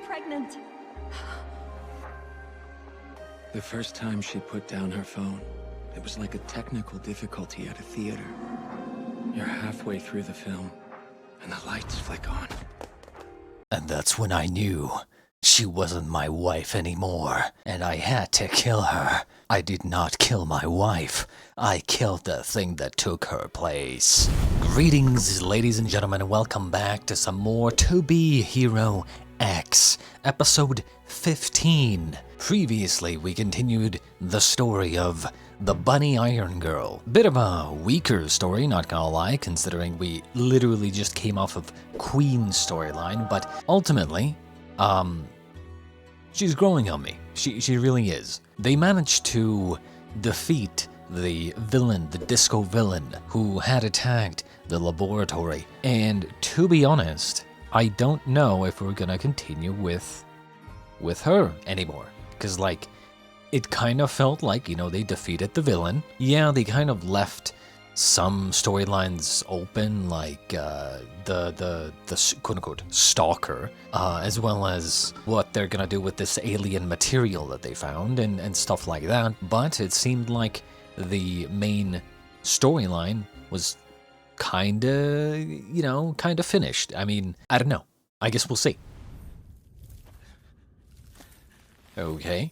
pregnant. The first time she put down her phone, it was like a technical difficulty at a theater. You're halfway through the film, and the lights flick on. And that's when I knew she wasn't my wife anymore, and I had to kill her. I did not kill my wife. I killed the thing that took her place. Greetings, ladies and gentlemen, and welcome back to some more To Be Hero X, episode 15. Previously, we continued the story of the bunny Irongirl. Bit of a weaker story, not gonna lie, considering we literally just came off of Queen's storyline, but ultimately, she's growing on me. She really is. They managed to defeat the villain, the disco villain, who had attacked the laboratory. And to be honest, I don't know if we're gonna continue with her anymore. Because, like, it kind of felt like, you know, they defeated the villain. Yeah, they kind of left some storylines open, like the quote-unquote stalker, as well as what they're gonna do with this alien material that they found and stuff like that. But it seemed like the main storyline was kinda, you know, kinda finished. I mean, I don't know. I guess we'll see. Okay.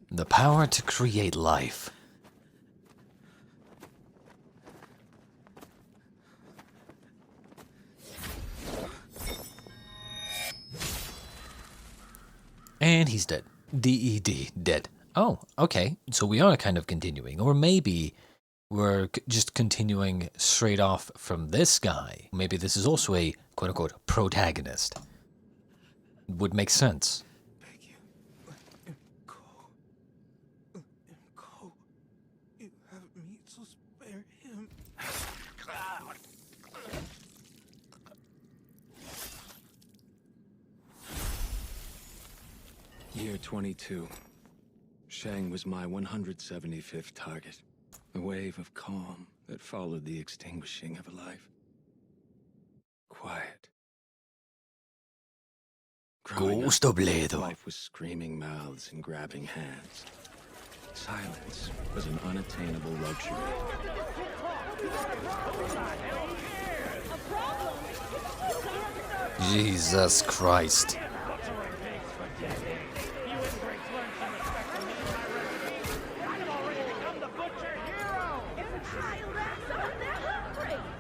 The power to create life. And he's dead. D-E-D, dead. Oh, okay. So we are kind of continuing. Or maybe we're just continuing straight off from this guy. Maybe this is also a quote-unquote protagonist. Would make sense. Year 22. Shang was my 175th target. A wave of calm that followed the extinguishing of a life. Quiet. Ghostblade. Life was screaming mouths and grabbing hands. Silence was an unattainable luxury. Jesus Christ.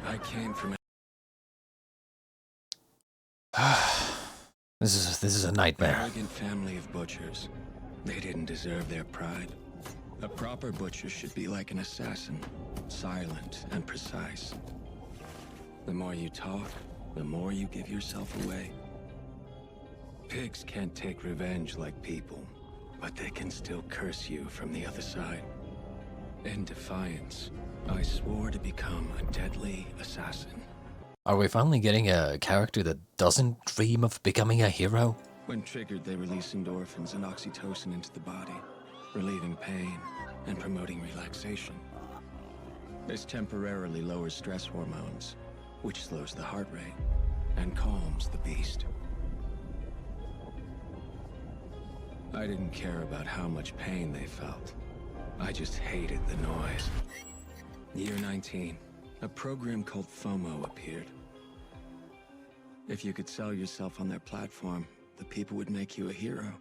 I came from This is a nightmare. an arrogant family of butchers. They didn't deserve their pride. A proper butcher should be like an assassin, silent and precise. The more you talk, the more you give yourself away. Pigs can't take revenge like people, but they can still curse you from the other side. In defiance, I swore to become a deadly assassin. Are we finally getting a character that doesn't dream of becoming a hero? When triggered, they release endorphins and oxytocin into the body, relieving pain and promoting relaxation. This temporarily lowers stress hormones, which slows the heart rate and calms the beast. I didn't care about how much pain they felt. I just hated the noise. Year 19, a program called FOMO appeared. If you could sell yourself on their platform, the people would make you a hero.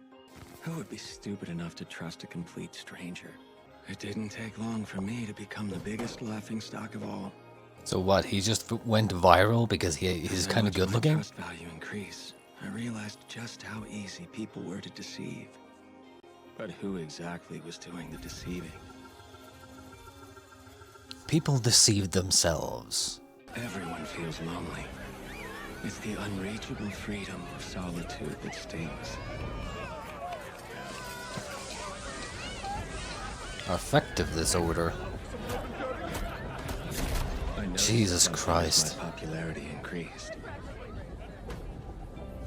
Who would be stupid enough to trust a complete stranger? It didn't take long for me to become the biggest laughingstock of all. So what, he just went viral because he's kind of good looking? Trust value increased. I realized just how easy people were to deceive. But who exactly was doing the deceiving? People deceive themselves. Everyone feels lonely. It's the unreachable freedom of solitude that stings. Affective disorder. Jesus Christ. My popularity increased.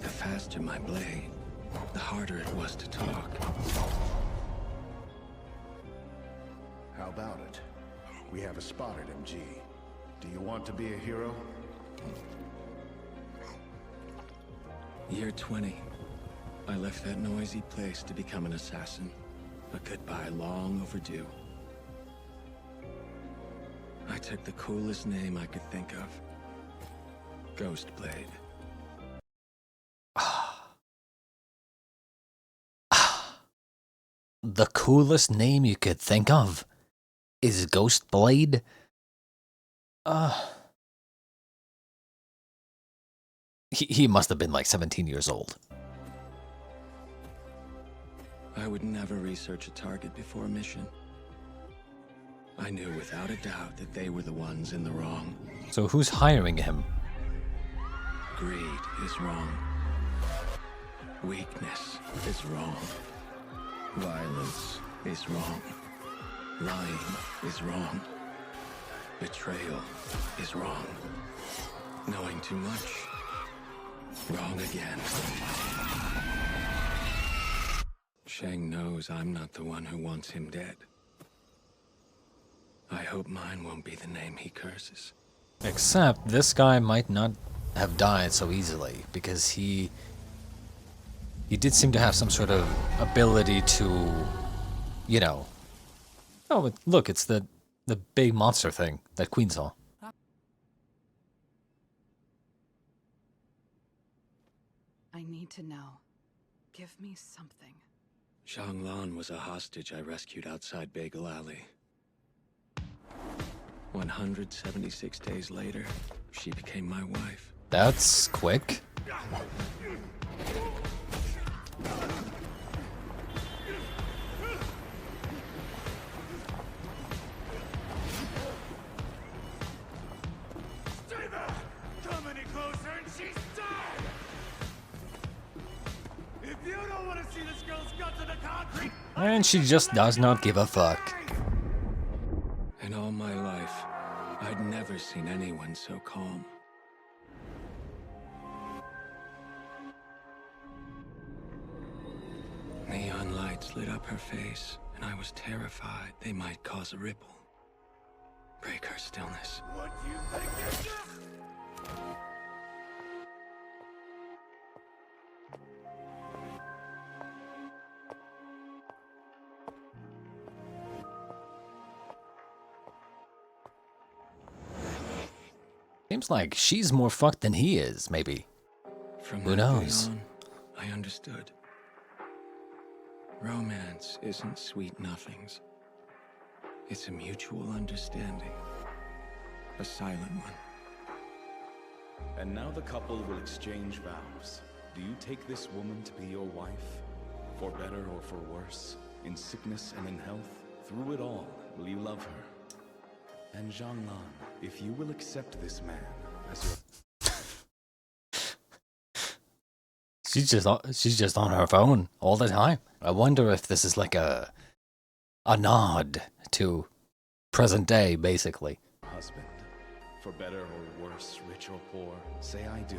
The faster my blade, the harder it was to talk. How about it? We have a spot at MG. Do you want to be a hero? Year 20. I left that noisy place to become an assassin. A goodbye long overdue. I took the coolest name I could think of. Ghostblade. The coolest name you could think of is Ghostblade? He must have been like 17 years old. I would never research a target before a mission. I knew without a doubt that they were the ones in the wrong. So who's hiring him? Greed is wrong. Weakness is wrong. Violence is wrong. Lying is wrong. Betrayal is wrong. Knowing too much, wrong again. Shang knows I'm not the one who wants him dead. I hope mine won't be the name he curses. Except this guy might not have died so easily, because he did seem to have some sort of ability to, you know... Oh, look, it's the big monster thing that Queen saw. I need to know. Give me something. Zhang was a hostage I rescued outside Bagel Alley. 176 days later, she became my wife. That's quick. Stay back! Come any closer and she's dead! If you don't want to see this girl's guts in the concrete... And she just does not give a fuck. In all my life, I'd never seen anyone so calm. Neon lights lit up her face, and I was terrified they might cause a ripple. Break her stillness. What do you think is this? Seems like she's more fucked than he is, maybe. From Who that day knows? on, I understood. Romance isn't sweet nothings. It's a mutual understanding. A silent one. And now the couple will exchange vows. Do you take this woman to be your wife? For better or for worse? In sickness and in health? Through it all, will you love her? And Zhanglan, if you will accept this man as your... She's just on her phone all the time. I wonder if this is like a nod to present day, basically. husband. For better or worse, rich or poor, say I do.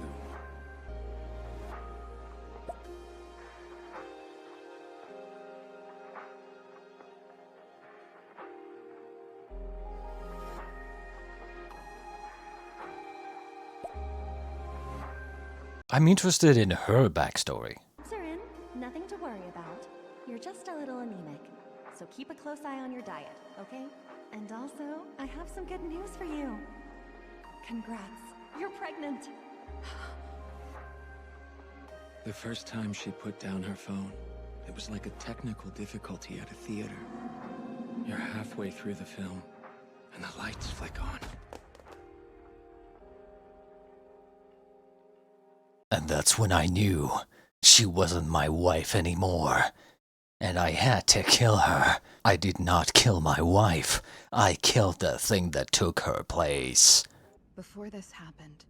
I'm interested in her backstory. Sarin, nothing to worry about. You're just a little anemic, so keep a close eye on your diet, okay? And also, I have some good news for you. Congrats, you're pregnant. The first time she put down her phone, it was like a technical difficulty at a theater. You're halfway through the film, and the lights flick on. And that's when I knew she wasn't my wife anymore. And I had to kill her. I did not kill my wife. I killed the thing that took her place. Before this happened,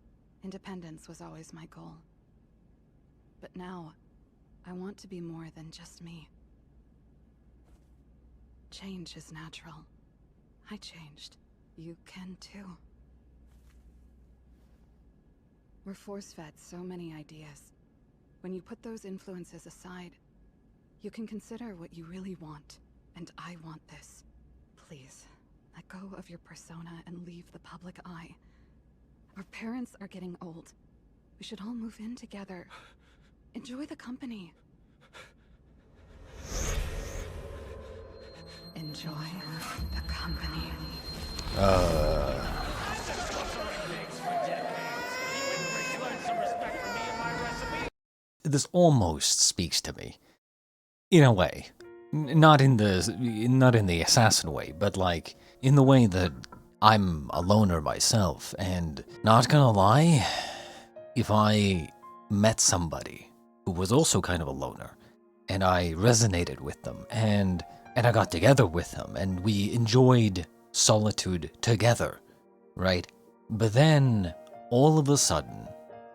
independence was always my goal. But now, I want to be more than just me. Change is natural. I changed. You can too. We're force-fed so many ideas. When you put those influences aside, you can consider what you really want. And I want this. Please, let go of your persona and leave the public eye. Our parents are getting old. We should all move in together. Enjoy the company. Enjoy the company. This almost speaks to me, in a way. Not in the assassin way, but like in the way that I'm a loner myself, and not gonna lie, if I met somebody who was also kind of a loner, and I resonated with them, and I got together with them, and we enjoyed solitude together, right? But then, all of a sudden,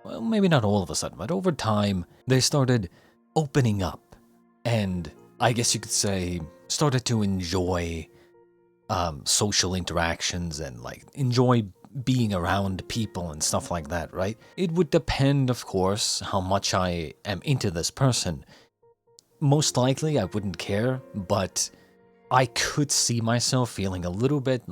well, maybe not all of a sudden, but over time, they started opening up, and I guess you could say, started to enjoy social interactions and like enjoy being around people and stuff like that, right? It would depend, of course, how much I am into this person. Most likely, I wouldn't care, but I could see myself feeling a little bit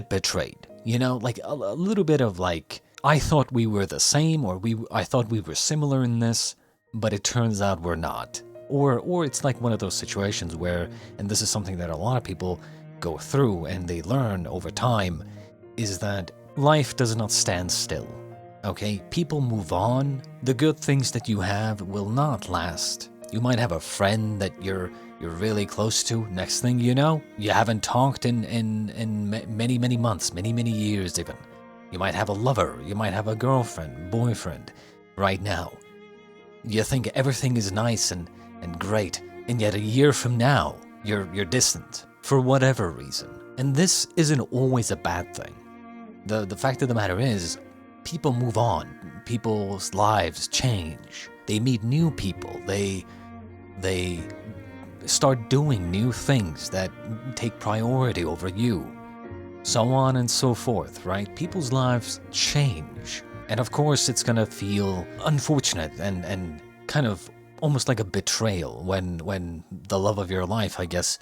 betrayed, you know, like a little bit of like, I thought we were the same, or I thought we were similar in this, but it turns out we're not. Or it's like one of those situations where, and this is something that a lot of people go through and they learn over time, is that life does not stand still, okay? People move on. The good things that you have will not last. You might have a friend that you're really close to. Next thing you know, you haven't talked in many, many months, many years even. You might have a lover, you might have a girlfriend, boyfriend, right now. You think everything is nice and great, and yet a year from now, you're distant, for whatever reason. And this isn't always a bad thing. The fact of the matter is, people move on, people's lives change, they meet new people, they start doing new things that take priority over you, so on and so forth, right? People's lives change. And of course, it's gonna feel unfortunate and kind of almost like a betrayal when the love of your life, I guess,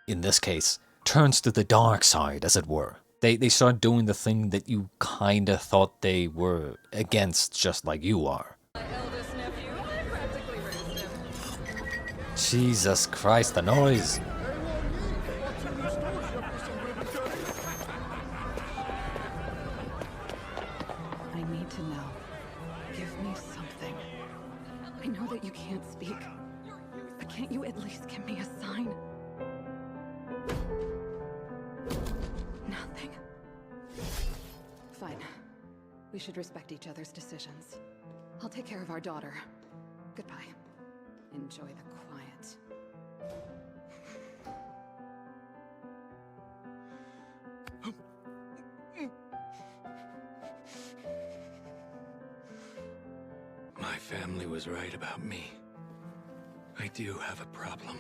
in this case, turns to the dark side, as it were. They start doing the thing that you kinda thought they were against, just like you are. Jesus Christ, the noise! I need to know. Give me something. I know that you can't speak, but can't you at least give me a sign? Nothing. Fine. We should respect each other's decisions. I'll take care of our daughter. Goodbye. Enjoy the quiet. My family was right about me. I do have a problem.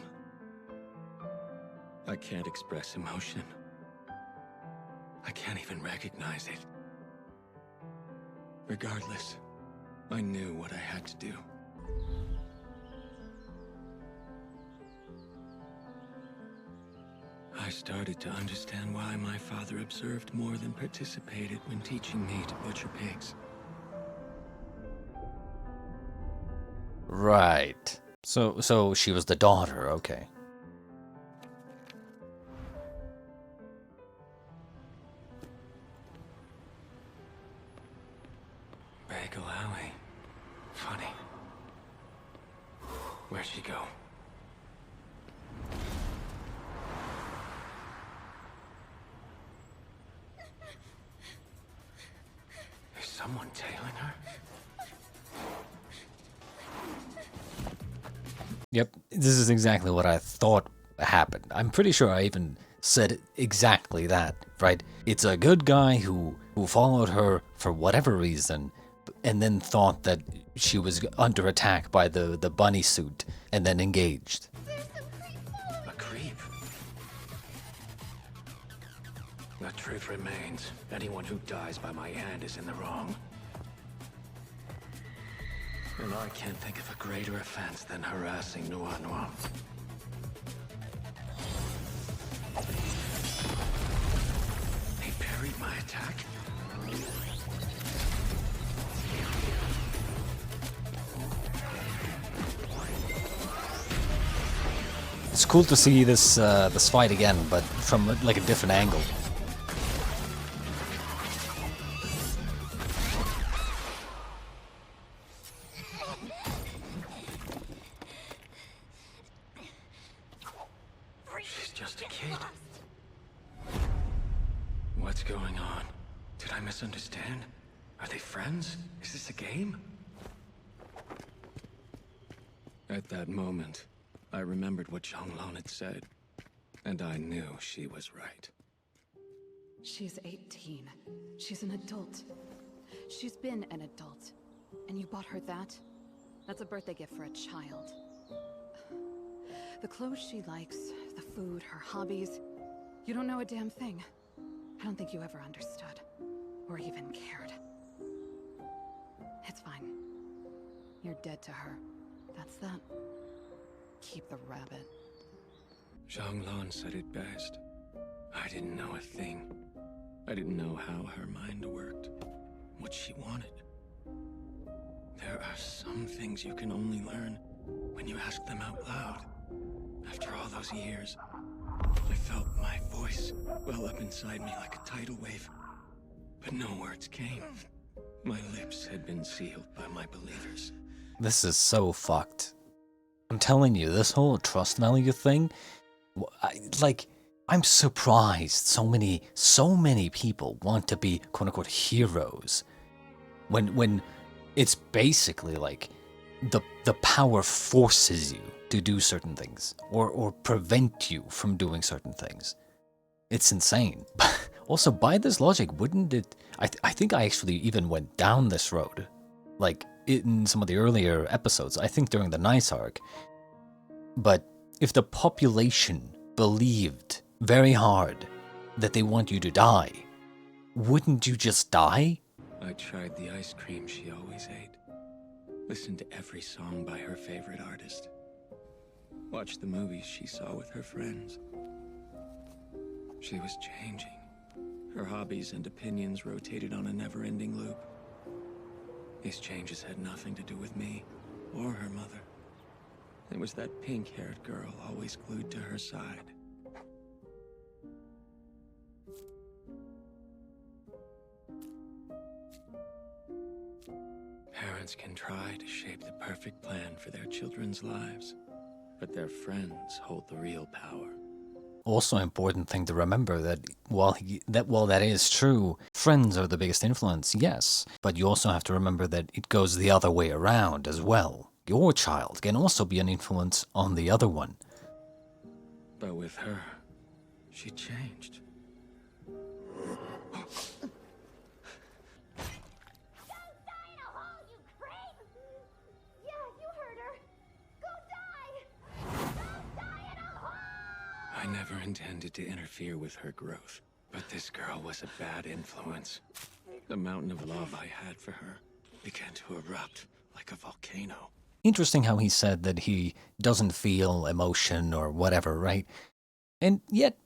I can't express emotion. I can't even recognize it. Regardless, I knew what I had to do. I started to understand why my father observed more than participated when teaching me to butcher pigs. Right. So she was the daughter, okay. Bagel Alley. Funny. Where'd she go? Is someone tailing her? Yep, this is exactly what I thought happened. I'm pretty sure I even said exactly that, right? It's a good guy who followed her for whatever reason, and then thought that she was under attack by the bunny suit, and then engaged. A creep. The truth remains, anyone who dies by my hand is in the wrong. And I can't think of a greater offense than harassing Noir Noir. He parried my attack? It's cool to see this this fight again, but from like a different angle. She's just a kid. What's going on? Did I misunderstand? Are they friends? Is this a game? At that moment, I remembered what Zhonglong had said, and I knew she was right. She's 18. She's an adult. She's been an adult. And you bought her that? That's a birthday gift for a child. The clothes she likes, the food, her hobbies. You don't know a damn thing. I don't think you ever understood. Or even cared. It's fine. You're dead to her. That's that. Keep the rabbit. Zhonglong said it best. I didn't know a thing. I didn't know how her mind worked. What she wanted. There are some things you can only learn when you ask them out loud. After all those years, I felt my voice well up inside me like a tidal wave. But no words came. My lips had been sealed by my believers. This is so fucked. I'm telling you, this whole trust value thing, I'm surprised so many people want to be quote-unquote heroes. When it's basically like the power forces you to do certain things or prevent you from doing certain things. It's insane. Also, by this logic, wouldn't it... I think I actually even went down this road. Like, in some of the earlier episodes, I think during the Nice arc. But if the population believed very hard that they want you to die, wouldn't you just die? I tried the ice cream she always ate. Listened to every song by her favorite artist. Watched the movies she saw with her friends. She was changing. Her hobbies and opinions rotated on a never-ending loop. These changes had nothing to do with me or her mother. It was that pink-haired girl always glued to her side. Parents can try to shape the perfect plan for their children's lives, but their friends hold the real power. Also important thing to remember that while that is true, friends are the biggest influence, yes, but you also have to remember that it goes the other way around as well. Your child can also be an influence on the other one. But with her, she changed. I never intended to interfere with her growth, but this girl was a bad influence. The mountain of love I had for her began to erupt like a volcano. Interesting how he said that he doesn't feel emotion or whatever, right? And yet,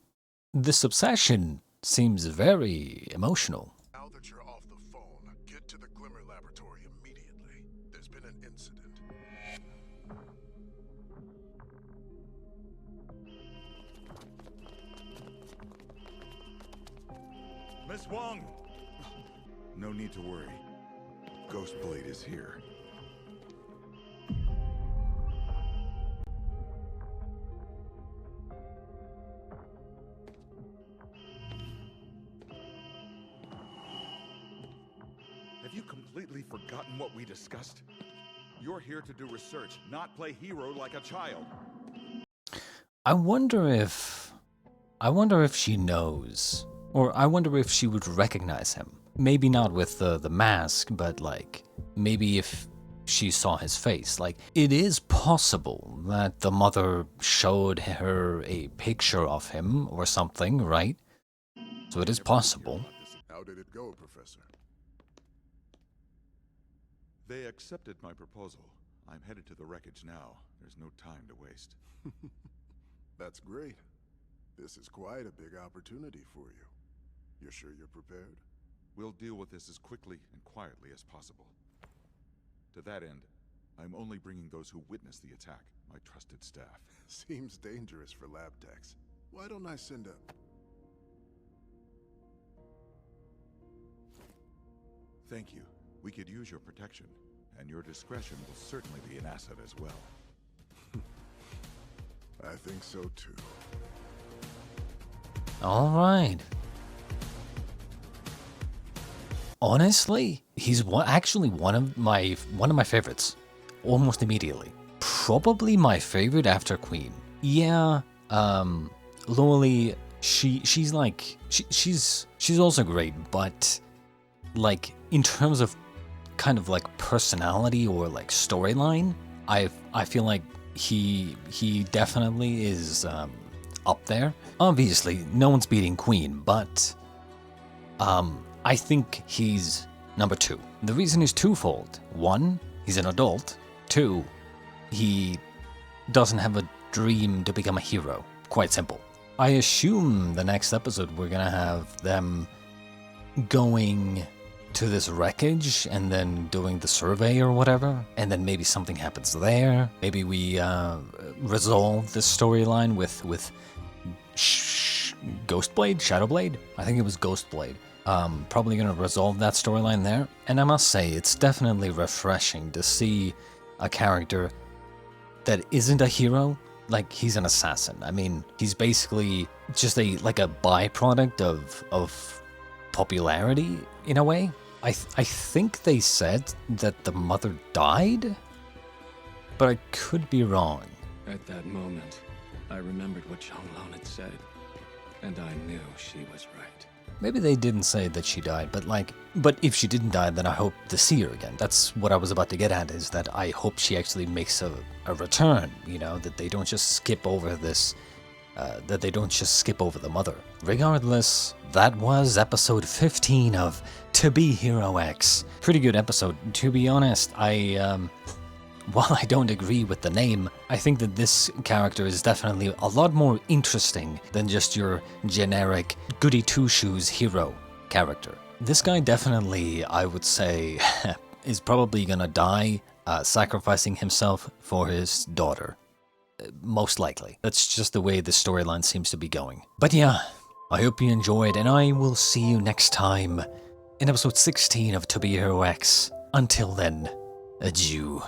this obsession seems very emotional. Now that you're off the phone, get to the Glimmer Laboratory immediately. There's been an incident. Miss Wong! No need to worry. Ghostblade is here. Have you completely forgotten what we discussed? You're here to do research, not play hero like a child. I wonder if she knows, or I wonder if she would recognize him. Maybe not with the mask, but like, maybe if she saw his face. Like, it is possible that the mother showed her a picture of him or something, right? So it is possible. How did it go, Professor? They accepted my proposal. I'm headed to the wreckage now. There's no time to waste. That's great. This is quite a big opportunity for you. You're sure you're prepared? We'll deal with this as quickly and quietly as possible. To that end, I'm only bringing those who witnessed the attack, my trusted staff. Seems dangerous for lab techs. Why don't I send a... Thank you. We could use your protection, and your discretion will certainly be an asset as well. I think so too. All right. Honestly, he's actually one of my favorites, almost immediately. Probably my favorite after Queen. Yeah, Loli, she's also great, but like in terms of kind of like personality or like storyline, I feel like he definitely is up there. Obviously, no one's beating Queen, but I think he's number 2. The reason is twofold. 1, he's an adult. 2, he doesn't have a dream to become a hero. Quite simple. I assume the next episode we're gonna have them going to this wreckage and then doing the survey or whatever, and then maybe something happens there. Maybe we resolve this storyline with Ghostblade? Shadowblade? I think it was Ghostblade. Probably gonna resolve that storyline there. And I must say, it's definitely refreshing to see a character that isn't a hero. Like, he's an assassin. I mean, he's basically just a byproduct of popularity, in a way. I think they said that the mother died, but I could be wrong. At that moment, I remembered what Zhonglong had said, and I knew she was right. Maybe they didn't say that she died, but if she didn't die, then I hope to see her again. That's what I was about to get at, is that I hope she actually makes a return, you know, that they don't just skip over this, that they don't just skip over the mother. Regardless, that was episode 15 of To Be Hero X. Pretty good episode. To be honest, while I don't agree with the name, I think that this character is definitely a lot more interesting than just your generic goody two-shoes hero character. This guy definitely, I would say, is probably gonna die sacrificing himself for his daughter. Most likely. That's just the way the storyline seems to be going. But yeah, I hope you enjoyed, and I will see you next time in episode 16 of To Be Hero X. Until then, adieu.